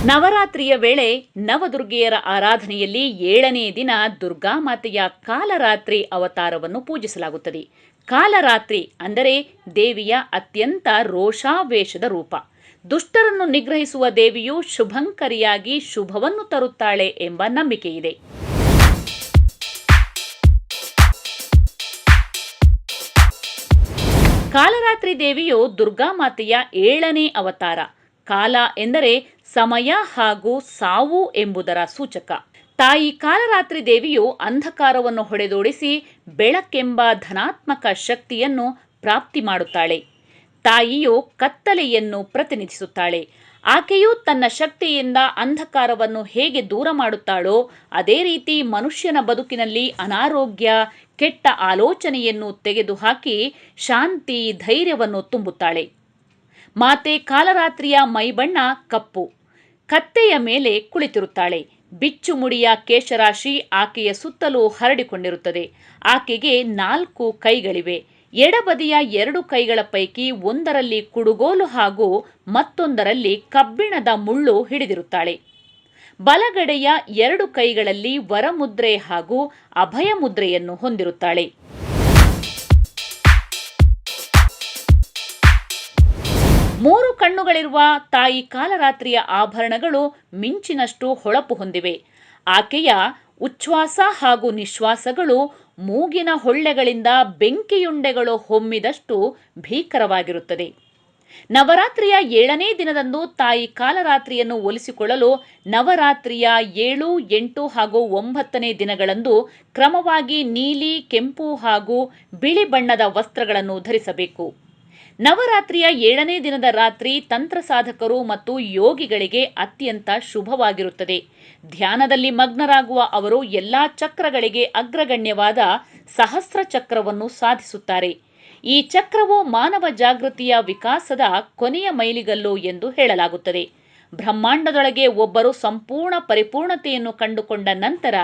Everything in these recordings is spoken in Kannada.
ನವರಾತ್ರಿಯ ವೇಳೆ ನವದುರ್ಗೆಯರ ಆರಾಧನೆಯಲ್ಲಿ 7ನೇ ದಿನ ದುರ್ಗಾಮಾತೆಯ ಕಾಲರಾತ್ರಿ ಅವತಾರವನ್ನು ಪೂಜಿಸಲಾಗುತ್ತದೆ. ಕಾಲರಾತ್ರಿ ಅಂದರೆ ದೇವಿಯ ಅತ್ಯಂತ ರೋಷಾವೇಶದ ರೂಪ. ದುಷ್ಟರನ್ನು ನಿಗ್ರಹಿಸುವ ದೇವಿಯು ಶುಭಂಕರಿಯಾಗಿ ಶುಭವನ್ನು ತರುತ್ತಾಳೆ ಎಂಬ ನಂಬಿಕೆಯಿದೆ. ಕಾಲರಾತ್ರಿ ದೇವಿಯು ದುರ್ಗಾಮಾತೆಯ 7ನೇ ಅವತಾರ. ಕಾಲ ಎಂದರೆ ಸಮಯ ಹಾಗೂ ಸಾವು ಎಂಬುದರ ಸೂಚಕ. ತಾಯಿ ಕಾಲರಾತ್ರಿ ದೇವಿಯು ಅಂಧಕಾರವನ್ನು ಹೊಡೆದೋಡಿಸಿ ಬೆಳಕೆಂಬ ಧನಾತ್ಮಕ ಶಕ್ತಿಯನ್ನು ಪ್ರಾಪ್ತಿ ಮಾಡುತ್ತಾಳೆ. ತಾಯಿಯು ಕತ್ತಲೆಯನ್ನು ಪ್ರತಿನಿಧಿಸುತ್ತಾಳೆ. ಆಕೆಯು ತನ್ನ ಶಕ್ತಿಯಿಂದ ಅಂಧಕಾರವನ್ನು ಹೇಗೆ ದೂರ ಮಾಡುತ್ತಾಳೋ ಅದೇ ರೀತಿ ಮನುಷ್ಯನ ಬದುಕಿನಲ್ಲಿ ಅನಾರೋಗ್ಯ, ಕೆಟ್ಟ ಆಲೋಚನೆಯನ್ನು ತೆಗೆದುಹಾಕಿ ಶಾಂತಿ, ಧೈರ್ಯವನ್ನು ತುಂಬುತ್ತಾಳೆ. ಮಾತೆ ಕಾಲರಾತ್ರಿಯ ಮೈಬಣ್ಣ ಕಪ್ಪು. ಕತ್ತೆಯ ಮೇಲೆ ಕುಳಿತಿರುತ್ತಾಳೆ. ಬಿಚ್ಚು ಮುಡಿಯ ಕೇಶರಾಶಿ ಆಕೆಯ ಸುತ್ತಲೂ ಹರಡಿಕೊಂಡಿರುತ್ತದೆ. ಆಕೆಗೆ 4 ಕೈಗಳಿವೆ. ಎಡಬದಿಯ 2 ಕೈಗಳ ಪೈಕಿ ಒಂದರಲ್ಲಿ ಕುಡುಗೋಲು ಹಾಗೂ ಮತ್ತೊಂದರಲ್ಲಿ ಕಬ್ಬಿಣದ ಮುಳ್ಳು ಹಿಡಿದಿರುತ್ತಾಳೆ. ಬಲಗಡೆಯ 2 ಕೈಗಳಲ್ಲಿ ವರಮುದ್ರೆ ಹಾಗೂ ಅಭಯ ಮುದ್ರೆಯನ್ನು ಹೊಂದಿರುತ್ತಾಳೆ. ಮೂರು ಕಣ್ಣುಗಳಿರುವ ತಾಯಿ ಕಾಲರಾತ್ರಿಯ ಆಭರಣಗಳು ಮಿಂಚಿನಷ್ಟು ಹೊಳಪು ಹೊಂದಿವೆ. ಆಕೆಯ ಉಚ್ಛ್ವಾಸ ಹಾಗೂ ನಿಶ್ವಾಸಗಳು ಮೂಗಿನ ಹೊಳ್ಳೆಗಳಿಂದ ಬೆಂಕಿಯುಂಡೆಗಳು ಹೊಮ್ಮಿದಷ್ಟು ಭೀಕರವಾಗಿರುತ್ತದೆ. ನವರಾತ್ರಿಯ 7ನೇ ದಿನದಂದು ತಾಯಿ ಕಾಲರಾತ್ರಿಯನ್ನು ಒಲಿಸಿಕೊಳ್ಳಲು ನವರಾತ್ರಿಯ 7, 8 ಹಾಗೂ 9ನೇ ದಿನಗಳಂದು ಕ್ರಮವಾಗಿ ನೀಲಿ, ಕೆಂಪು ಹಾಗೂ ಬಿಳಿ ಬಣ್ಣದ ವಸ್ತ್ರಗಳನ್ನು ಧರಿಸಬೇಕು. ನವರಾತ್ರಿಯ 7ನೇ ದಿನದ ರಾತ್ರಿ ತಂತ್ರ ಸಾಧಕರು ಮತ್ತು ಯೋಗಿಗಳಿಗೆ ಅತ್ಯಂತ ಶುಭವಾಗಿರುತ್ತದೆ. ಧ್ಯಾನದಲ್ಲಿ ಮಗ್ನರಾಗುವ ಅವರು ಎಲ್ಲಾ ಚಕ್ರಗಳಿಗೆ ಅಗ್ರಗಣ್ಯವಾದ ಸಹಸ್ರ ಚಕ್ರವನ್ನು ಸಾಧಿಸುತ್ತಾರೆ. ಈ ಚಕ್ರವು ಮಾನವ ಜಾಗೃತಿಯ ವಿಕಾಸದ ಕೊನೆಯ ಮೈಲಿಗಲ್ಲು ಎಂದು ಹೇಳಲಾಗುತ್ತದೆ. ಬ್ರಹ್ಮಾಂಡದೊಳಗೆ ಒಬ್ಬರು ಸಂಪೂರ್ಣ ಪರಿಪೂರ್ಣತೆಯನ್ನು ಕಂಡುಕೊಂಡ ನಂತರ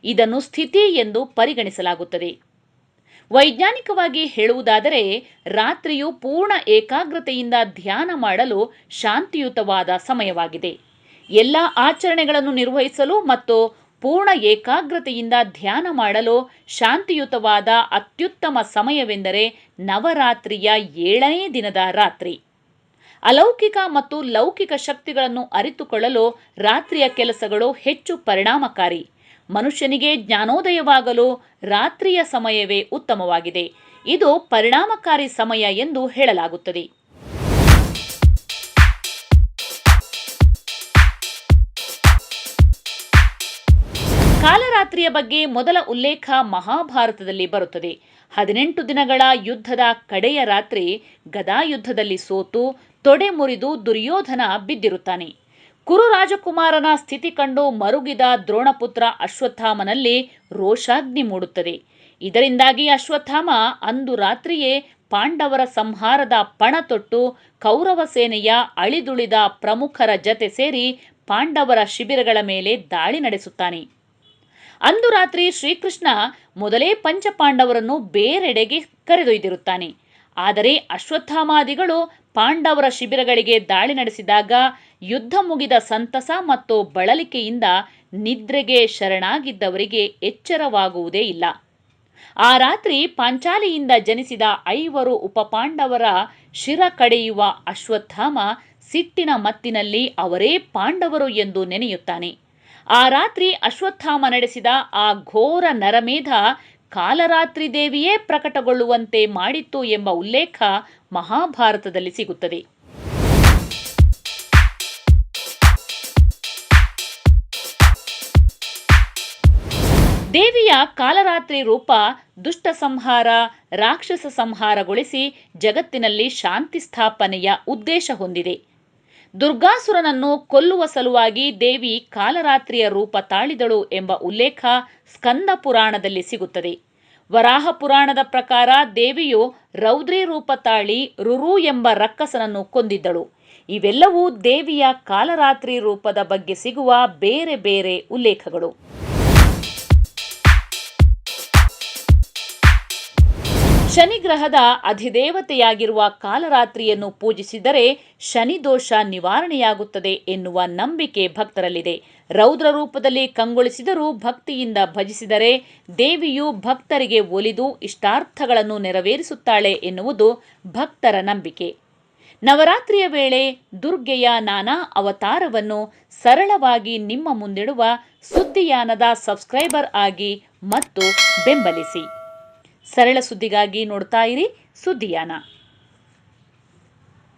ಇದನ್ನು ಸ್ಥಿತಿ ಎಂದು ಪರಿಗಣಿಸಲಾಗುತ್ತದೆ. ವೈಜ್ಞಾನಿಕವಾಗಿ ಹೇಳುವುದಾದರೆ ರಾತ್ರಿಯು ಪೂರ್ಣ ಏಕಾಗ್ರತೆಯಿಂದ ಧ್ಯಾನ ಮಾಡಲು ಶಾಂತಿಯುತವಾದ ಸಮಯವಾಗಿದೆ. ಎಲ್ಲ ಆಚರಣೆಗಳನ್ನು ನಿರ್ವಹಿಸಲು ಮತ್ತು ಪೂರ್ಣ ಏಕಾಗ್ರತೆಯಿಂದ ಧ್ಯಾನ ಮಾಡಲು ಶಾಂತಿಯುತವಾದ ಅತ್ಯುತ್ತಮ ಸಮಯವೆಂದರೆ ನವರಾತ್ರಿಯ 7ನೇ ದಿನದ ರಾತ್ರಿ. ಅಲೌಕಿಕ ಮತ್ತು ಲೌಕಿಕ ಶಕ್ತಿಗಳನ್ನು ಅರಿತುಕೊಳ್ಳಲು ರಾತ್ರಿಯ ಕೆಲಸಗಳು ಹೆಚ್ಚು ಪರಿಣಾಮಕಾರಿ. ಮನುಷ್ಯನಿಗೆ ಜ್ಞಾನೋದಯವಾಗಲು ರಾತ್ರಿಯ ಸಮಯವೇ ಉತ್ತಮವಾಗಿದೆ. ಇದು ಪರಿಣಾಮಕಾರಿ ಸಮಯ ಎಂದು ಹೇಳಲಾಗುತ್ತದೆ. ಕಾಲರಾತ್ರಿಯ ಬಗ್ಗೆ ಮೊದಲ ಉಲ್ಲೇಖ ಮಹಾಭಾರತದಲ್ಲಿ ಬರುತ್ತದೆ. 18 ದಿನಗಳ ಯುದ್ಧದ ಕಡೆಯ ರಾತ್ರಿ ಗದಾಯುದ್ಧದಲ್ಲಿ ಸೋತು ತೊಡೆ ಮುರಿದು ದುರ್ಯೋಧನ ಬಿದ್ದಿರುತ್ತಾನೆ. ಕುರು ರಾಜಕುಮಾರನ ಸ್ಥಿತಿ ಕಂಡು ಮರುಗಿದ ದ್ರೋಣಪುತ್ರ ಅಶ್ವತ್ಥಾಮನಲ್ಲಿ ರೋಷಾಗ್ನಿ ಮೂಡುತ್ತದೆ. ಇದರಿಂದಾಗಿ ಅಶ್ವತ್ಥಾಮ ಅಂದು ರಾತ್ರಿಯೇ ಪಾಂಡವರ ಸಂಹಾರದ ಪಣ ತೊಟ್ಟು ಕೌರವ ಸೇನೆಯ ಅಳಿದುಳಿದ ಪ್ರಮುಖರ ಜತೆ ಸೇರಿ ಪಾಂಡವರ ಶಿಬಿರಗಳ ಮೇಲೆ ದಾಳಿ ನಡೆಸುತ್ತಾನೆ. ಅಂದು ರಾತ್ರಿ ಶ್ರೀಕೃಷ್ಣ ಮೊದಲೇ ಪಂಚಪಾಂಡವರನ್ನು ಬೇರೆಡೆಗೆ ಕರೆದೊಯ್ದಿರುತ್ತಾನೆ. ಆದರೆ ಅಶ್ವತ್ಥಾಮಾದಿಗಳು ಪಾಂಡವರ ಶಿಬಿರಗಳಿಗೆ ದಾಳಿ ನಡೆಸಿದಾಗ ಯುದ್ಧ ಮುಗಿದ ಸಂತಸ ಮತ್ತು ಬಳಲಿಕೆಯಿಂದ ನಿದ್ರೆಗೆ ಶರಣಾಗಿದ್ದವರಿಗೆ ಎಚ್ಚರವಾಗುವುದೇ ಇಲ್ಲ. ಆ ರಾತ್ರಿ ಪಾಂಚಾಲಿಯಿಂದ ಜನಿಸಿದ 5 ಉಪಪಾಂಡವರ ಶಿರ ಕಡೆಯುವ ಅಶ್ವತ್ಥಾಮ ಸಿಟ್ಟಿನ ಮತ್ತಿನಲ್ಲಿ ಅವರೇ ಪಾಂಡವರು ಎಂದು ನೆನೆಯುತ್ತಾನೆ. ಆ ರಾತ್ರಿ ಅಶ್ವತ್ಥಾಮ ನಡೆಸಿದ ಆ ಘೋರ ನರಮೇಧ ಕಾಲರಾತ್ರಿ ದೇವಿಯೇ ಪ್ರಕಟಗೊಳ್ಳುವಂತೆ ಮಾಡಿತ್ತು ಎಂಬ ಉಲ್ಲೇಖ ಮಹಾಭಾರತದಲ್ಲಿ ಸಿಗುತ್ತದೆ. ದೇವಿಯ ಕಾಲರಾತ್ರಿ ರೂಪ ದುಷ್ಟ ಸಂಹಾರ, ರಾಕ್ಷಸ ಸಂಹಾರಗೊಳಿಸಿ ಜಗತ್ತಿನಲ್ಲಿ ಶಾಂತಿ ಸ್ಥಾಪನೆಯ ಉದ್ದೇಶ ಹೊಂದಿದೆ. ದುರ್ಗಾಸುರನನ್ನು ಕೊಲ್ಲುವ ಸಲುವಾಗಿ ದೇವಿ ಕಾಲರಾತ್ರಿಯ ರೂಪ ತಾಳಿದಳು ಎಂಬ ಉಲ್ಲೇಖ ಸ್ಕಂದ ಪುರಾಣದಲ್ಲಿ ಸಿಗುತ್ತದೆ. ವರಾಹ ಪುರಾಣದ ಪ್ರಕಾರ ದೇವಿಯು ರೌದ್ರಿ ರೂಪ ತಾಳಿ ರುರು ಎಂಬ ರಕ್ಕಸನನ್ನು ಕೊಂದಿದ್ದಳು. ಇವೆಲ್ಲವೂ ದೇವಿಯ ಕಾಲರಾತ್ರಿ ರೂಪದ ಬಗ್ಗೆ ಸಿಗುವ ಬೇರೆ ಬೇರೆ ಉಲ್ಲೇಖಗಳು. ಶನಿಗ್ರಹದ ಅಧಿದೇವತೆಯಾಗಿರುವ ಕಾಲರಾತ್ರಿಯನ್ನು ಪೂಜಿಸಿದರೆ ಶನಿದೋಷ ನಿವಾರಣೆಯಾಗುತ್ತದೆ ಎನ್ನುವ ನಂಬಿಕೆ ಭಕ್ತರಲ್ಲಿದೆ. ರೌದ್ರ ರೂಪದಲ್ಲಿ ಕಂಗೊಳಿಸಿದರೂ ಭಕ್ತಿಯಿಂದ ಭಜಿಸಿದರೆ ದೇವಿಯು ಭಕ್ತರಿಗೆ ಒಲಿದು ಇಷ್ಟಾರ್ಥಗಳನ್ನು ನೆರವೇರಿಸುತ್ತಾಳೆ ಎನ್ನುವುದು ಭಕ್ತರ ನಂಬಿಕೆ. ನವರಾತ್ರಿಯ ವೇಳೆ ದುರ್ಗೆಯ ನಾನಾ ಅವತಾರವನ್ನು ಸರಳವಾಗಿ ನಿಮ್ಮ ಮುಂದಿಡುವ ಸುದ್ದಿಯಾನದ ಸಬ್ಸ್ಕ್ರೈಬರ್ ಆಗಿ ಮತ್ತು ಬೆಂಬಲಿಸಿ. ಸರಳ ಸುದ್ದಿಗಾಗಿ ನೋಡ್ತಾ ಇರಿ ಸುದ್ದಿಯಾನ.